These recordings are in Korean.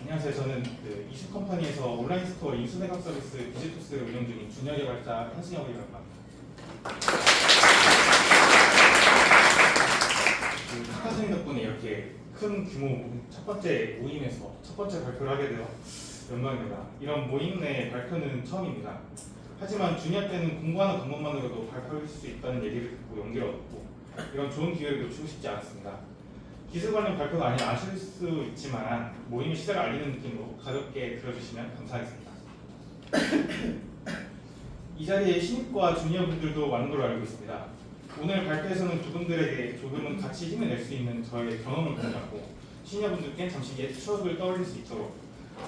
안녕하세요. 저는 이슈컴퍼니에서 온라인 스토어 인수매각 서비스 비즈토스를 운영 중인 주니어 개발자 현승혁이라고 합니다. 학과생 덕분에 이렇게 큰 규모 첫 번째 모임에서 첫 번째 발표를 하게 되어 영광입니다. 이런 모임 내 발표는 처음입니다. 하지만 주니어 때는 공부하는 방법만으로도 발표할 수 있다는 얘기를 듣고 용기를 얻었고 이런 좋은 기회를 놓치고 싶지 않았습니다. 기술 관련 발표가 아니라 아실 수 있지만 모임의 시작을 알리는 느낌으로 가볍게 들어주시면 감사하겠습니다. 이 자리에 신입과 주니어 분들도 많은 걸로 알고 있습니다. 오늘 발표에서는 그분들에게 조금은 같이 힘을 낼 수 있는 저의 경험을 공유하고 시니어 분들께 잠시 옛 추억을 떠올릴 수 있도록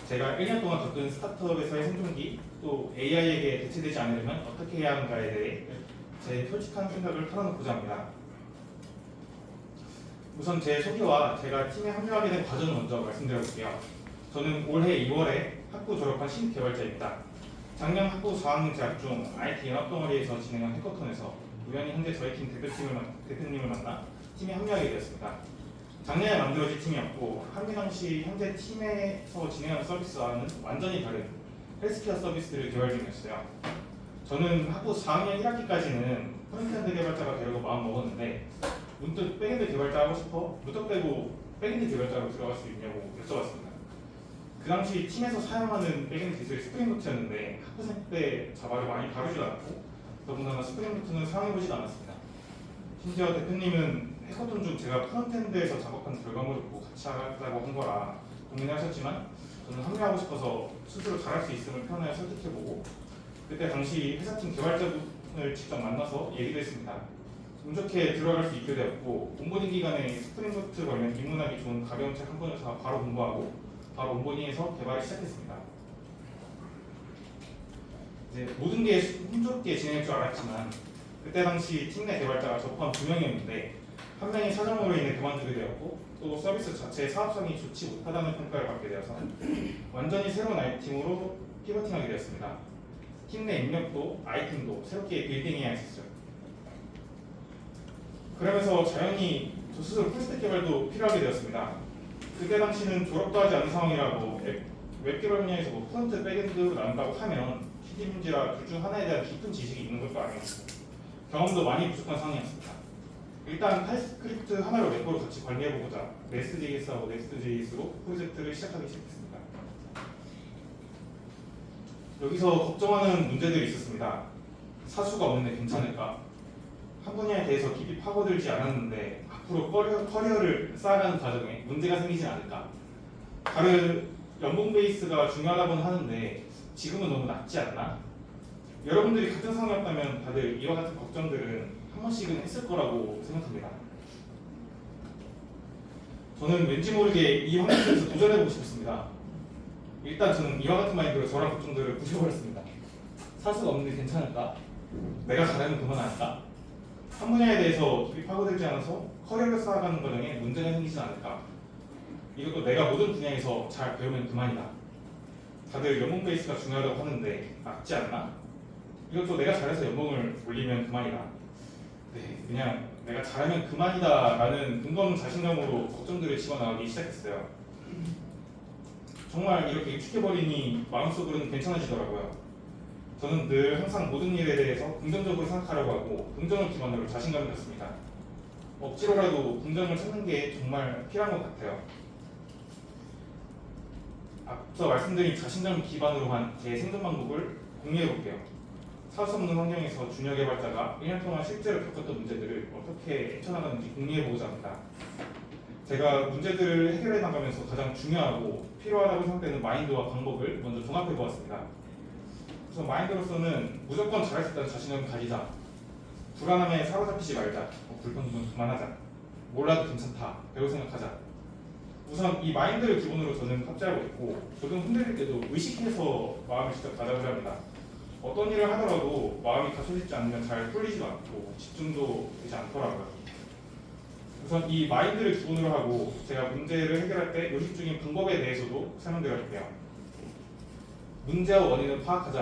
제가 1년 동안 겪은 스타트업에서의 생존기 또 AI에게 대체되지 않으려면 어떻게 해야 하는가에 대해 제 솔직한 생각을 털어놓고자 합니다. 우선 제 소개와 제가 팀에 합류하게 된 과정을 먼저 말씀드려볼게요. 저는 올해 2월에 학부 졸업한 신입 개발자입니다. 작년 학부 4학년 재학 중 IT 연합동아리에서 진행한 해커톤에서 우연히 현재 저희 팀 대표님을 만나 팀에 합류하게 되었습니다. 작년에 만들어진 팀이었고 합류 당시 현재 팀에서 진행하는 서비스와는 완전히 다른 헬스케어 서비스를 개발 중이었어요. 저는 학부 4학년 1학기까지는 프론트엔드 개발자가 되려고 마음먹었는데 문득 백엔드 개발자 하고 싶어 무턱대고 백엔드 개발자로 들어갈 수 있냐고 여쭤봤습니다. 그 당시 팀에서 사용하는 백엔드 기술이 스프링부트였는데 학부생 때 자바를 많이 다루지 않았고 더군다나 스프링부트는 사용해보지도 않았습니다. 심지어 대표님은 해커톤 중 제가 프론트엔드에서 작업한 결과물을 보고 같이 하자고 한 거라 고민하셨지만 저는 합류하고 싶어서 스스로 잘할 수 있음을 표현하여 설득해보고 그때 당시 회사팀 개발자분을 직접 만나서 얘기도 했습니다. 운 좋게 들어갈 수 있게 되었고 온보딩 기간에 스프링부트 관련 입문하기 좋은 가벼운 책 한 권을 사 바로 공부하고 바로 온보딩에서 개발을 시작했습니다. 이제 모든 게 힘겹게 진행할 줄 알았지만 그때 당시 팀 내 개발자가 저 포함 2명이었는데 한 명이 사정으로 인해 그만두게 되었고 또 서비스 자체의 사업성이 좋지 못하다는 평가를 받게 되어서 완전히 새로운 I팀으로 피버팅하게 되었습니다. 팀 내 인력도 I팀도 새롭게 빌딩해야 했었죠. 그러면서 자연히 저 스스로 풀스택 개발도 필요하게 되었습니다. 그때 당시는 졸업도 하지 않은 상황이라고 웹 개발 분야에서 뭐 프론트, 백엔드로 나눈다고 하면 PD문제라 둘 중 하나에 대한 깊은 지식이 있는 것도 아니었고 경험도 많이 부족한 상황이었습니다. 일단 타입스크립트 하나로 웹으로 같이 관리해보고자 REST.js하고 Next.js로 프로젝트를 시작하기 시작했습니다. 여기서 걱정하는 문제들이 있었습니다. 사수가 없는데 괜찮을까? 한 분야에 대해서 깊이 파고들지 않았는데 앞으로 커리어를 쌓아가는 과정에 문제가 생기진 않을까? 다른 연봉 베이스가 중요하다고는 하는데 지금은 너무 낮지 않나? 여러분들이 같은 상황이었다면 다들 이와 같은 걱정들은 한 번씩은 했을 거라고 생각합니다. 저는 왠지 모르게 이 환경에서 도전해보고 싶었습니다. 일단 저는 이와 같은 마인드로 저랑 걱정들을 부셔버렸습니다. 사수가 없는데 괜찮을까? 내가 잘하면 그만할까? 한 분야에 대해서 깊이 파고들지 않아서 커리어를 쌓아가는 과정에 문제가 생기진 않을까? 이것도 내가 모든 분야에서 잘 배우면 그만이다. 다들 연봉 베이스가 중요하다고 하는데 맞지 않나? 이것도 내가 잘해서 연봉을 올리면 그만이다. 네, 그냥 내가 잘하면 그만이다 라는 근거 없는 자신감으로 걱정들을 집어나가기 시작했어요. 정말 이렇게 익숙해버리니 마음속으로는 괜찮아지더라고요. 저는 늘 항상 모든 일에 대해서 긍정적으로 생각하려고 하고 긍정을 기반으로 자신감을 갖습니다. 억지로라도 긍정을 찾는 게 정말 필요한 것 같아요. 앞서 말씀드린 자신감 기반으로 한 제 생존 방법을 공유해볼게요. 사수 없는 환경에서 주니어 개발자가 1년 동안 실제로 겪었던 문제들을 어떻게 헤쳐나가는지 공유해보고자 합니다. 제가 문제들을 해결해 나가면서 가장 중요하고 필요하다고 생각되는 마인드와 방법을 먼저 종합해보았습니다. 우선 마인드로서는 무조건 잘할 수 있다는 자신감을 가지자. 불안함에 사로잡히지 말자. 불평등은 그만하자. 몰라도 괜찮다. 배울 생각하자. 우선 이 마인드를 기본으로 저는 탑재하고 있고 조금 흔들릴 때도 의식해서 마음을 직접 다잡으려 합니다. 어떤 일을 하더라도 마음이 갖춰지지 않으면 잘 풀리지도 않고 집중도 되지 않더라고요. 우선 이 마인드를 기본으로 하고 제가 문제를 해결할 때 요식 중인 방법에 대해서도 설명드릴게요. 문제와 원인을 파악하자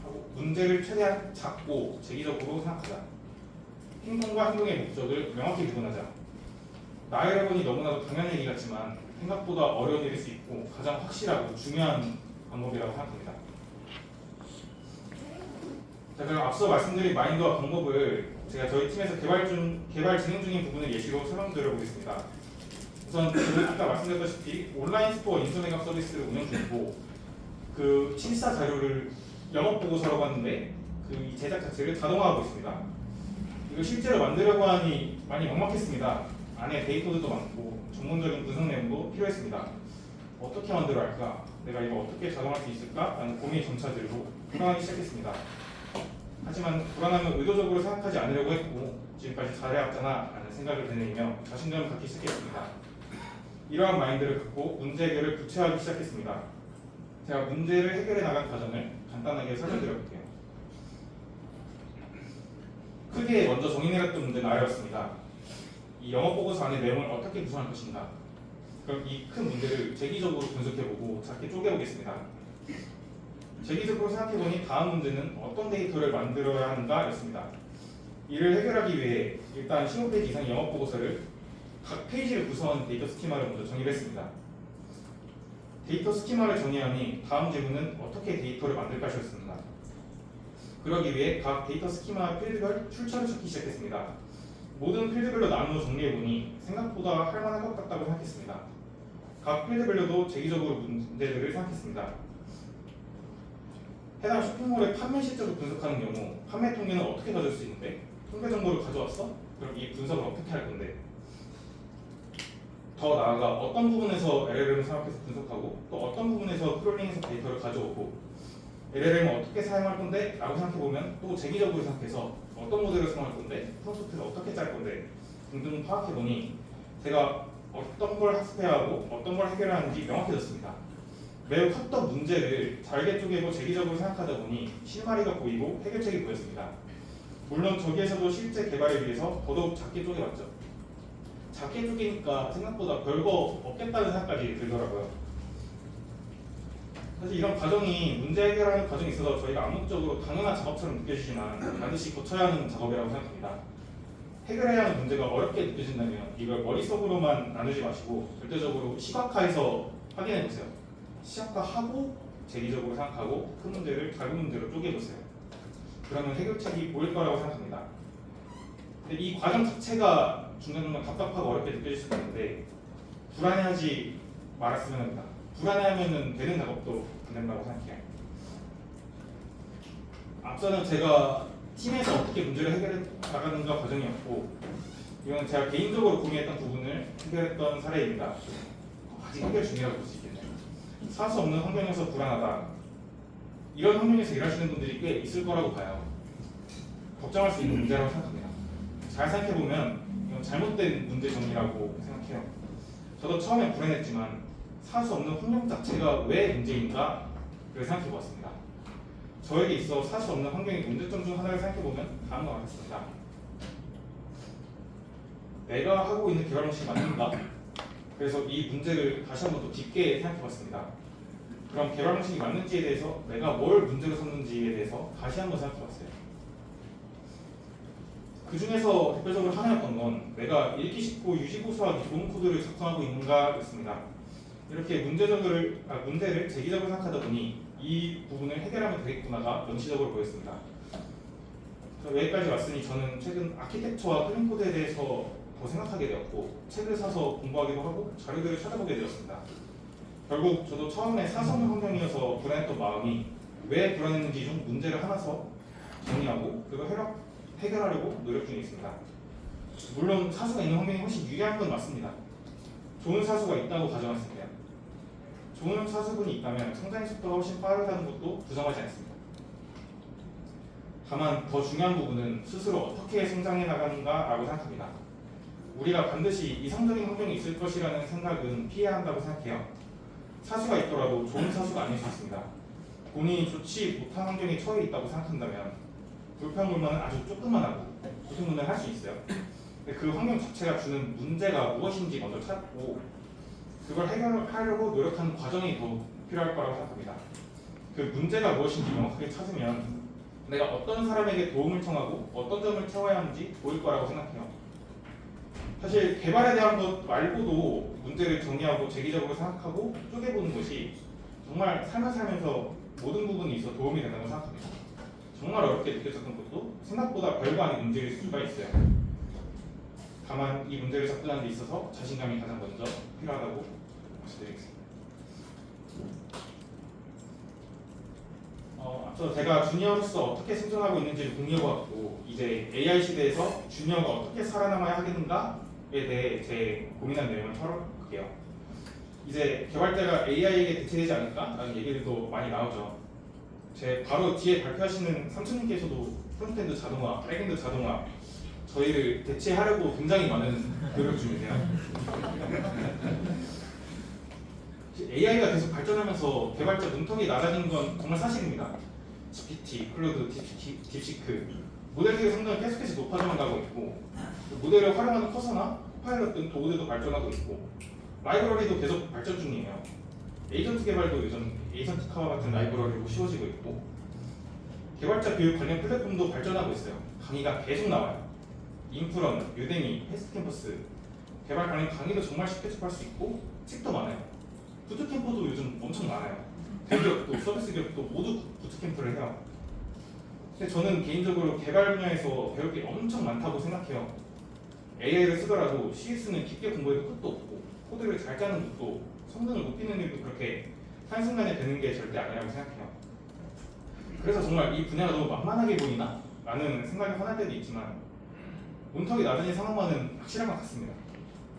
하고 문제를 최대한 작고 재기적으로 생각하자. 행동과 행동의 목적을 명확히 구분하자. 나이를 보니 너무나도 당연한 얘기 같지만 생각보다 어려운 일일 수 있고 가장 확실하고 중요한 방법이라고 생각합니다. 자, 그럼 앞서 말씀드린 마인드와 방법을 제가 저희 팀에서 개발 진행 중인 부분을 예시로 설명드려보겠습니다. 우선 저는 아까 말씀드렸다시피 온라인 스토어 인수매각 서비스를 운영 중이고 그 실사 자료를 영업 보고서라고 하는데 그 제작 자체를 자동화하고 있습니다. 이거 실제로 만들려고 하니 많이 막막했습니다. 안에 데이터들도 많고 전문적인 분석 내용도 필요했습니다. 어떻게 만들어야 할까? 내가 이거 어떻게 자동화할 수 있을까? 라는 고민이 점차 들고 불안하기 시작했습니다. 하지만 불안함을 의도적으로 생각하지 않으려고 했고 지금까지 잘해왔잖아 라는 생각을 되뇌이며 자신감을 갖기 시작했습니다. 이러한 마인드를 갖고 문제 해결을 구체화하기 시작했습니다. 제가 문제를 해결해 나간 과정을 간단하게 설명드려볼게요. 크게 먼저 정의내렸던 문제는 아래였습니다. 이 영업보고서 안의 내용을 어떻게 구성할 것인가. 그럼 이 큰 문제를 재기적으로 분석해보고 작게 쪼개보겠습니다. 재기적으로 생각해보니 다음 문제는 어떤 데이터를 만들어야 하는가 였습니다. 이를 해결하기 위해 일단 15페이지 이상의 영업보고서를 각 페이지를 구성하는 데이터 스키마를 먼저 정의를 했습니다. 데이터 스키마를 정의하니 다음 질문은 어떻게 데이터를 만들 것이었습니다. 그러기 위해 각 데이터 스키마 필드별 출처를 찾기 시작했습니다. 모든 필드별로 나누어 정리해보니 생각보다 할만한 것 같다고 생각했습니다. 각 필드별로도 재기적으로 문제들을 생각했습니다. 해당 쇼핑몰의 판매 실적을 분석하는 경우 판매 통계는 어떻게 가져올 수 있는데 통계 정보를 가져왔어? 그럼 이 분석을 어떻게 할 건데? 더 나아가 어떤 부분에서 LLM을 사용해서 분석하고 또 어떤 부분에서 크롤링해서 데이터를 가져오고 LLM을 어떻게 사용할 건데? 라고 생각해보면 또 재기적으로 생각해서 어떤 모델을 사용할 건데? 프로젝트를 어떻게 짤 건데? 등등 파악해보니 제가 어떤 걸 학습해야 하고 어떤 걸 해결해야 하는지 명확해졌습니다. 매우 컸던 문제를 잘게 쪼개고 재기적으로 생각하다 보니 실마리가 보이고 해결책이 보였습니다. 물론 저기에서도 실제 개발에 비해서 더더욱 작게 쪼개봤죠. 작게 쪼개니까 생각보다 별거 없겠다는 생각까지 들더라고요. 사실 이런 과정이 문제 해결하는 과정에 있어서 저희가 암묵적으로 당연한 작업처럼 느껴지지만 반드시 거쳐야 하는 작업이라고 생각합니다. 해결해야 하는 문제가 어렵게 느껴진다면 이걸 머릿속으로만 나누지 마시고 절대적으로 시각화해서 확인해보세요. 시각화하고 재기적으로 생각하고 큰 문제를 작은 문제로 쪼개보세요. 그러면 해결책이 보일 거라고 생각합니다. 근데 이 과정 자체가 중간중간 답답하고 어렵게 느껴질 수도 있는데 불안해하지 말았으면 합니다. 불안해하면 되는 작업도 안 된다고 생각해요. 앞서는 제가 팀에서 어떻게 문제를 해결해 나가는가 과정이었고 이건 제가 개인적으로 고민했던 부분을 해결했던 사례입니다. 아직 해결 중이라고 볼 수 있겠네요. 사수 없는 환경에서 불안하다. 이런 환경에서 일하시는 분들이 꽤 있을 거라고 봐요. 걱정할 수 있는 문제라고 생각합니다. 잘 생각해보면 이건 잘못된 문제 정리라고 생각해요. 저도 처음에 불안했지만 사수 없는 환경 자체가 왜 문제인가를 생각해보았습니다. 저에게 있어 사수 없는 환경의 문제점 중 하나를 생각해보면 다음과 같습니다. 내가 하고 있는 개발 방식이 맞는가? 그래서 이 문제를 다시 한번 더 깊게 생각해봤습니다. 그럼 개발 방식이 맞는지에 대해서 내가 뭘 문제로 삼는지에 대해서 다시 한번 생각해봤어요. 그 중에서 대표적으로 하나였던 건 내가 읽기 쉽고 유지 고수하기 좋은 코드를 작성하고 있는가였습니다. 이렇게 문제를 재기적으로 생각하다 보니 이 부분을 해결하면 되겠구나가 명시적으로 보였습니다. 여기까지 왔으니 저는 최근 아키텍처와 클린 코드에 대해서 더 생각하게 되었고 책을 사서 공부하기도 하고 자료들을 찾아보게 되었습니다. 결국 저도 처음에 사선 환경이어서 불안했던 마음이 왜 불안했는지 좀 문제를 하나서 정리하고 그걸 해결하려고 노력 중에 있습니다. 물론 사수가 있는 환경이 훨씬 유리한 건 맞습니다. 좋은 사수가 있다고 가정했습니다. 좋은 사수분이 있다면 성장의 속도가 훨씬 빠르다는 것도 부정하지 않습니다. 다만 더 중요한 부분은 스스로 어떻게 성장해 나가는가라고 생각합니다. 우리가 반드시 이상적인 환경이 있을 것이라는 생각은 피해야 한다고 생각해요. 사수가 있더라도 좋은 사수가 아닐 수 있습니다. 본인이 좋지 못한 환경에 처해 있다고 생각한다면 불평불만은 아주 조금만 하고 불평불만을 할 수 있어요. 근데 그 환경 자체가 주는 문제가 무엇인지 먼저 찾고 그걸 해결하려고 노력하는 과정이 더 필요할 거라고 생각합니다. 그 문제가 무엇인지 명확하게 찾으면 내가 어떤 사람에게 도움을 청하고 어떤 점을 채워야 하는지 보일 거라고 생각해요. 사실 개발에 대한 것 말고도 문제를 정리하고 재기적으로 생각하고 쪼개보는 것이 정말 삶을 살면서 모든 부분이 있어 도움이 된다고 생각합니다. 정말 어렵게 느껴졌던 것도 생각보다 별거 아닌 문제일 수가 있어요. 다만 이 문제를 접근하는 데 있어서 자신감이 가장 먼저 필요하다고 말씀드리겠습니다. 앞서 제가 주니어로서 어떻게 생존하고 있는지를 공유해봤고, 이제 AI 시대에서 주니어가 어떻게 살아남아야 하겠는가에 대해 제 고민한 내용을 털어볼게요. 이제 개발자가 AI에게 대체되지 않을까라는 얘기들도 많이 나오죠. 제 바로 뒤에 발표하시는 삼촌님께서도 프론트엔드 자동화, 백엔드 자동화 저희를 대체하려고 굉장히 많은 노력 중이세요. AI가 계속 발전하면서 개발자 눈턱이 낮아진 건 정말 사실입니다. GPT, 클로드, 딥시크 모델들의 성능이 계속해서 높아져만 가고 있고, 모델을 활용하는 커서나 코파일럿 등 도구들도 발전하고 있고, 라이브러리도 계속 발전 중이에요. 에이전트 개발도 요즘 에이전티카와 같은 라이브러리로 쉬워지고 있고, 개발자 교육 관련 플랫폼도 발전하고 있어요. 강의가 계속 나와요. 인프런, 유데미, 패스트캠퍼스 개발 관련 강의도 정말 쉽게 접할 수 있고 책도 많아요. 부트캠프도 요즘 엄청 많아요. 대기업도 서비스 기업도 모두 부트캠프를 해요. 근데 저는 개인적으로 개발 분야에서 배울 게 엄청 많다고 생각해요. AI를 쓰더라도 CS는 깊게 공부해도 끝도 없고, 코드를 잘 짜는 것도 성능을 높이는 일도 그렇게 한순간에 되는 게 절대 아니라고 생각해요. 그래서 정말 이 분야가 너무 만만하게 보이나? 라는 생각이 화날 때도 있지만 문턱이 낮아진 상황만은 확실한 것 같습니다.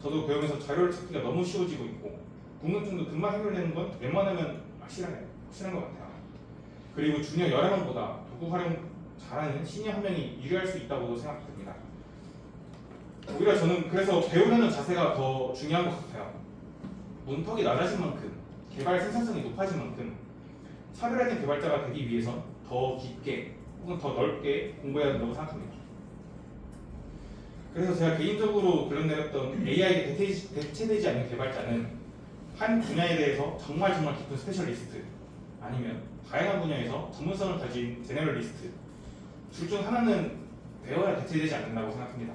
저도 배우면서 자료를 찾기가 너무 쉬워지고 있고, 궁금증도 금방 해결되는 건 웬만하면 확실한 것 같아요. 그리고 주니어 여러 명보다 도구 활용 잘하는 시니어 한 명이 유리할 수 있다고도 생각됩니다. 오히려 저는 그래서 배우려는 자세가 더 중요한 것 같아요. 문턱이 낮아진 만큼, 개발 생산성이 높아진 만큼 차별화된 개발자가 되기 위해선 더 깊게 혹은 더 넓게 공부해야 된다고 생각합니다. 그래서 제가 개인적으로 결론 내렸던 AI에 대체되지 않는 개발자는 한 분야에 대해서 정말 깊은 스페셜리스트, 아니면 다양한 분야에서 전문성을 가진 제너럴리스트, 둘 중 하나는 배워야 대체되지 않는다고 생각합니다.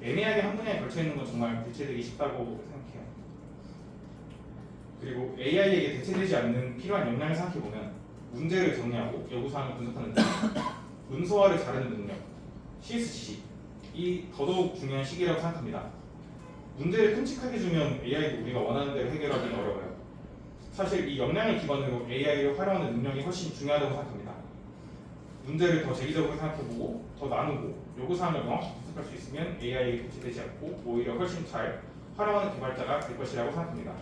애매하게 한 분야에 걸쳐 있는 건 정말 대체되기 쉽다고 생각해요. 그리고 AI에게 대체되지 않는 필요한 역량을 생각해보면 문제를 정리하고 요구사항을 분석하는 능력, 문서화를 잘하는 능력, CS 지식이 더더욱 중요한 시기라고 생각합니다. 문제를 끔찍하게 주면 AI도 우리가 원하는 대로 해결하기는 어려워요. 사실 이 역량을 기반으로 AI를 활용하는 능력이 훨씬 중요하다고 생각합니다. 문제를 더 제기적으로 생각해보고 더 나누고 요구사항을 명확히 분석할 수 있으면 AI에게 대체되지 않고 오히려 훨씬 잘 활용하는 개발자가 될 것이라고 생각합니다.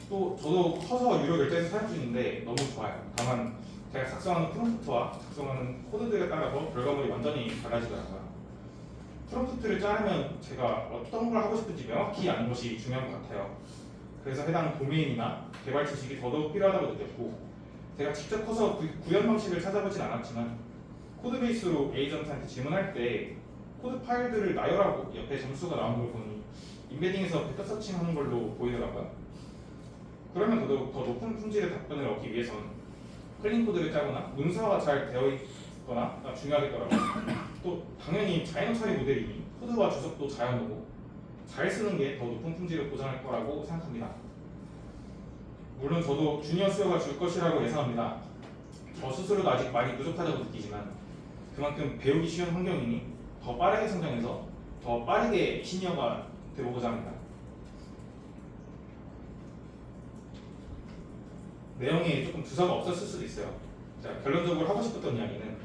또 저도 커서 유료 결제해서 사용 중인데 너무 좋아요. 다만 제가 작성하는 프롬프트와 작성하는 코드들에 따라서 결과물이 완전히 달라지더라고요. 프롬프트를 짜려면 제가 어떤 걸 하고 싶은지 명확히 아는 것이 중요한 것 같아요. 그래서 해당 도메인이나 개발 지식이 더더욱 필요하다고 느꼈고, 제가 직접 커서 구현 방식을 찾아보진 않았지만 코드 베이스로 에이전트한테 질문할 때 코드 파일들을 나열하고 옆에 점수가 나오는 걸 보니 인베딩에서 벡터 서칭하는 걸로 보이더라고요. 그러면 더더욱 더 높은 품질의 답변을 얻기 위해선 클린 코드를 짜거나 문서화가 잘 되어 있거나 중요하겠더라고요. 또 당연히 자연어 처리 모델이니 코드와 주석도 자연어고 잘 쓰는 게 더 높은 품질을 보장할 거라고 생각합니다. 물론 저도 주니어 수요가 줄 것이라고 예상합니다. 저 스스로도 아직 많이 부족하다고 느끼지만 그만큼 배우기 쉬운 환경이니 더 빠르게 성장해서 더 빠르게 시니어가 되보고자 합니다. 내용이 조금 두서가 없었을 수도 있어요. 자, 결론적으로 하고 싶었던 이야기는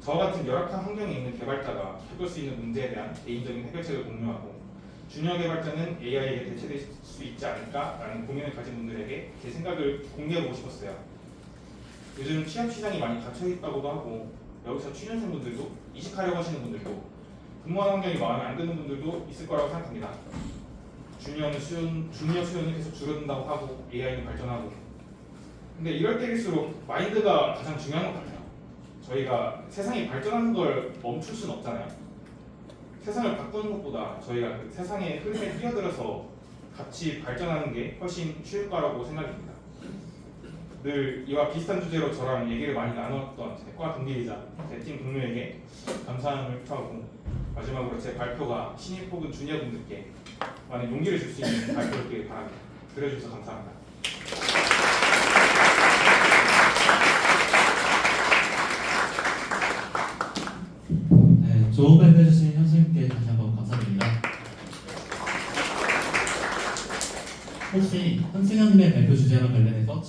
저와 같은 열악한 환경에 있는 개발자가 겪을 수 있는 문제에 대한 개인적인 해결책을 공유하고, 주니어 개발자는 AI에게 대체될 수 있지 않을까라는 고민을 가진 분들에게 제 생각을 공개해보고 싶었어요. 요즘 취업 시장이 많이 닫혀있다고도 하고, 여기서 취준생분들도 이직하려고 하시는 분들도 근무하는 환경이 마음에 안 드는 분들도 있을 거라고 생각합니다. 주니어 수요는 계속 줄어든다고 하고 AI는 발전하고, 근데 이럴 때일수록 마인드가 가장 중요한 것 같아요. 저희가 세상이 발전하는 걸 멈출 수는 없잖아요. 세상을 바꾸는 것보다 저희가 그 세상의 흐름에 뛰어들어서 같이 발전하는 게 훨씬 쉬울 거라고 생각입니다. 늘 이와 비슷한 주제로 저랑 얘기를 많이 나눴던 제 과 동기이자 제 팀 동료에게 감사함을 표하고, 마지막으로 제 발표가 신입 혹은 주니어 분들께 많은 용기를 줄 수 있는 발표였길 바랍니다. 들어주셔서 감사합니다. 네, 좋은 발표해 주신 현수님께 다시 한번 감사드립니다. 혹시 현승현님의 발표 주제와 관련해서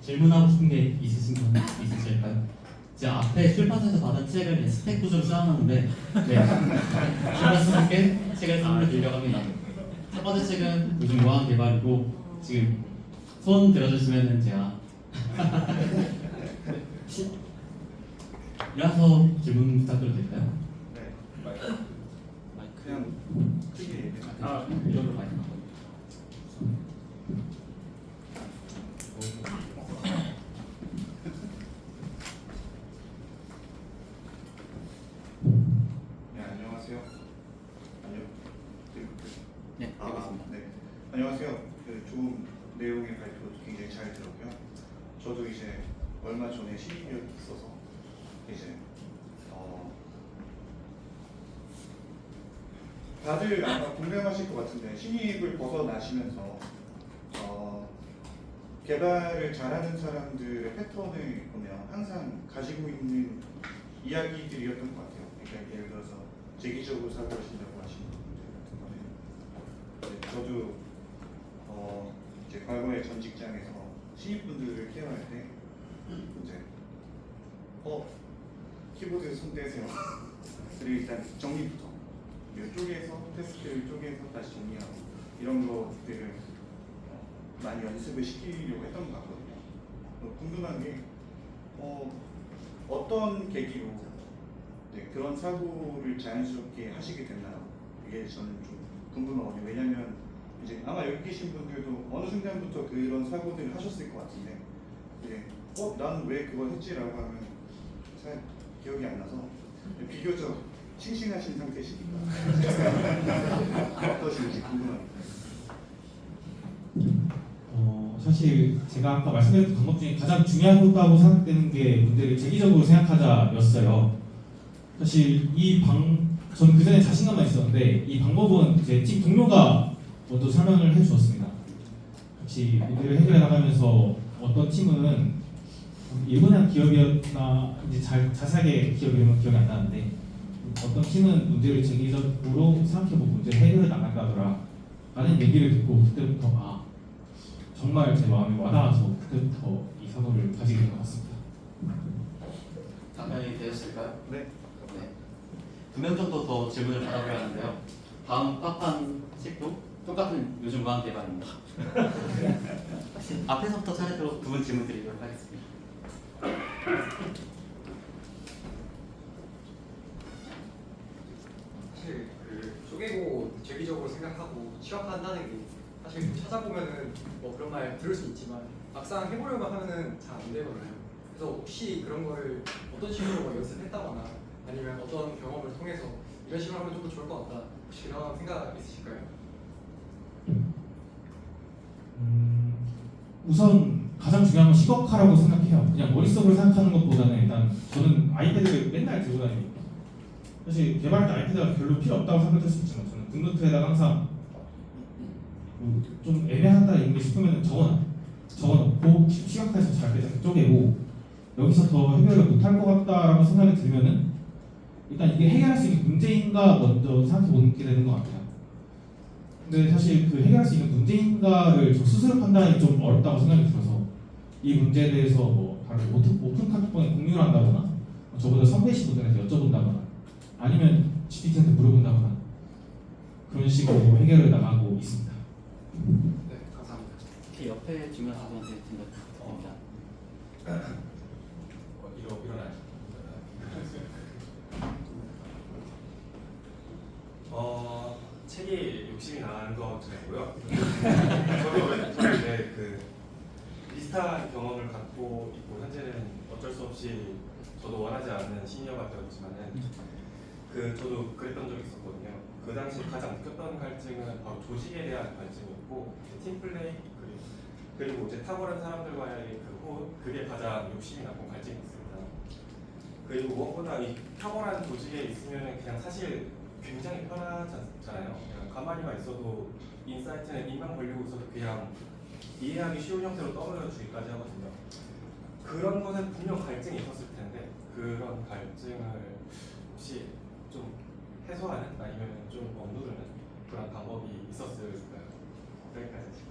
질문하고 싶은 게 있으신 분 있으실까요? 제가 앞에 출판사에서 받은 책을 스택 구조로 쌓아놨는데 출판사님께 책을 선물로 드리려고 합니다. 첫 번째 책은 요즘 무한 개발이고 지금 손 들어주시면은 제가 이어서 질문 부탁드려도 될까요? 네. 그냥 크게 얘기해. 이걸로 많이 네, 안녕하세요. 네, 되고 있습니다. 네. 안녕하세요. 그 좋은 내용의 발표 굉장히 잘 들었고요. 저도 이제 얼마 전에 신입이었어서 이제 다들 아마 공감하실 것 같은데 신입을 벗어나시면서 개발을 잘하는 사람들의 패턴을 보면 항상 가지고 있는 이야기들이었던 것 같아요. 그러니까 예를 들어서 재기적으로 사고하신다고 하시는 분들 같은 거는 저도 이제 과거에 전 직장에서 신입분들을 케어할 때 이제 키보드 손 떼세요. 그리고 일단 정리부터 쪼개서 테스트를 쪼개서 다시 정리하고 이런 것들을 많이 연습을 시키려고 했던 것 같거든요. 궁금한 게 어떤 계기로 그런 사고를 자연스럽게 하시게 됐나 이게 저는 좀 궁금하거든요. 왜냐하면 이제 아마 여기 계신 분들도 어느 순간부터 그런 사고들을 하셨을 것 같은데 이제 난 왜 그걸 했지라고 하면 잘 기억이 안 나서 비교적 싱싱하신 상태시니까 어떠신지 궁금합니다. 사실 제가 아까 말씀드렸던 방법 중에 가장 중요하다고 생각되는 게 문제를 재기적으로 생각하자였어요. 사실 저는 그 전에 자신감만 있었는데 이 방법은 제 팀 동료가 먼저 설명을 해주었습니다. 같이 문제를 해결해 나가면서 어떤 팀은 일본의 기업이었나 이제 자세하게 기업 이름은 기억이 안 나는데 어떤 팀은 문제를 재기적으로 생각해보고 문제를 해결해 나간다더라 라는 얘기를 듣고 그때부터 정말 제 마음에 와닿아서 그때부터 이 사고를 가지게 된 것 같습니다. 답변이 되셨을까요? 네. 네. 2명 정도 더 질문을 받아보려 하는데요. 다음 팝한 책도 똑같은 요즘 무한 개발입니다. 앞에서부터 차례대로 2분 질문 드리도록 하겠습니다. 사실 쪼개고 재기적으로 생각하고 취업한다는 게 사실 찾아보면은 뭐 그런 말 들을 수 있지만 막상 해보려고 하면은 잘 안 되거든요. 그래서 혹시 그런 거를 어떤 식으로 뭐 연습했다거나 아니면 어떤 경험을 통해서 이런 식으로 하면 좀 더 좋을 것 같다 혹시 그런 생각 있으실까요? 우선 가장 중요한 건 시각화라고 생각해요. 그냥 머릿속으로 생각하는 것보다는 일단 저는 아이패드를 맨날 들고 다니거든요. 사실 개발할 때 아이패드가 별로 필요 없다고 생각할 수 있지만 저는 굿노트에다가 항상 좀 애매하다 이런 게 싶으면 적어놓고 시각화해서 잘 쪼개고 여기서 더 해결을 못할 것 같다라고 생각이 들면은 일단 이게 해결할 수 있는 문제인가 먼저 생각해보게 되는 것 같아요. 근데 사실 그 해결할 수 있는 문제인가를 저 스스로 판단하기 좀 어렵다고 생각이 들어서 이 문제에 대해서 뭐 다른 오픈 카톡방에 공유를 한다거나 저보다 선배이신 분들한테 여쭤본다거나 아니면 GPT한테 물어본다거나 그런 식으로 해결을 나가고 있습니다. 네, 감사합니다. 이렇게 옆에 질문하신 분한테 드립니다. 일어나요. 책이 욕심이 나는 것 같고요. 저도 이제 비슷한 경험을 갖고 있고 현재는 어쩔 수 없이 저도 원하지 않는 시니어가 되었지만은 저도 그랬던 적이 있었거든요. 그 당시 가장 느꼈던 갈증은 바로 조직에 대한 갈증이었고 팀플레이 그리고 이제 탁월한 사람들과의 그게 가장 욕심이 나고 갈증이 있습니다. 그리고 무엇보다 이 탁월한 조직에 있으면 그냥 사실 굉장히 편하잖아요. 그냥 가만히만 있어도 인사이트는 입만 벌리고 있어도 그냥 이해하기 쉬운 형태로 떠올려 주기까지 하거든요. 그런 것은 분명 갈증이 있었을 텐데 그런 갈증을 혹시 좀 해소하는 아니면 좀 억누르는 그런 방법이 있었을까요? 여기까지.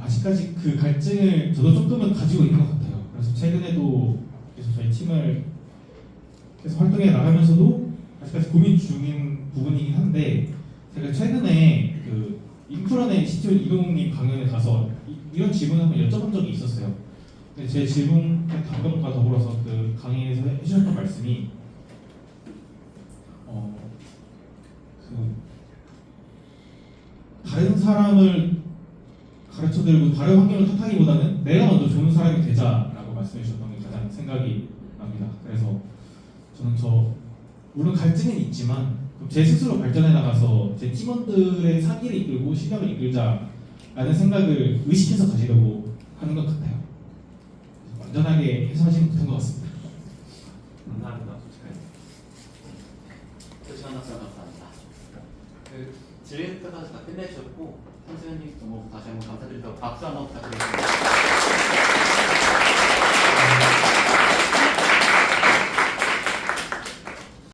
아직까지 그 갈증을 저도 조금은 가지고 있는 것 같아요. 그래서 최근에도 계속 저희 팀을 계속 활동해 나가면서도 아직까지 고민 중인 부분이긴 한데 제가 최근에 그 인프라넷 CTO 이동님 강연에 가서 이런 질문을 한번 여쭤본 적이 있었어요. 근데 제 질문 답변과 더불어서 그 강의에서 해주셨던 말씀이 그 다른 사람을 가르쳐드리고 다른 환경을 탓하기보다는 내가 먼저 좋은 사람이 되자라고 말씀해 주셨던 게 가장 생각이 납니다. 그래서 저는 물론 갈증은 있지만 제 스스로 발전해 나가서 제 팀원들의 사기를 이끌고 실력을 이끌자라는 생각을 의식해서 가지려고 하는 것 같아요. 완전하게 해소하지는 못한 것 같습니다. 감사합니다. 솔직하게. 조시환 학생 감사합니다. 그 질의까지 다 끝내주셨고, 선수님 너무 다시 한번 감사드리고 박수 한번 부탁드리겠습니다.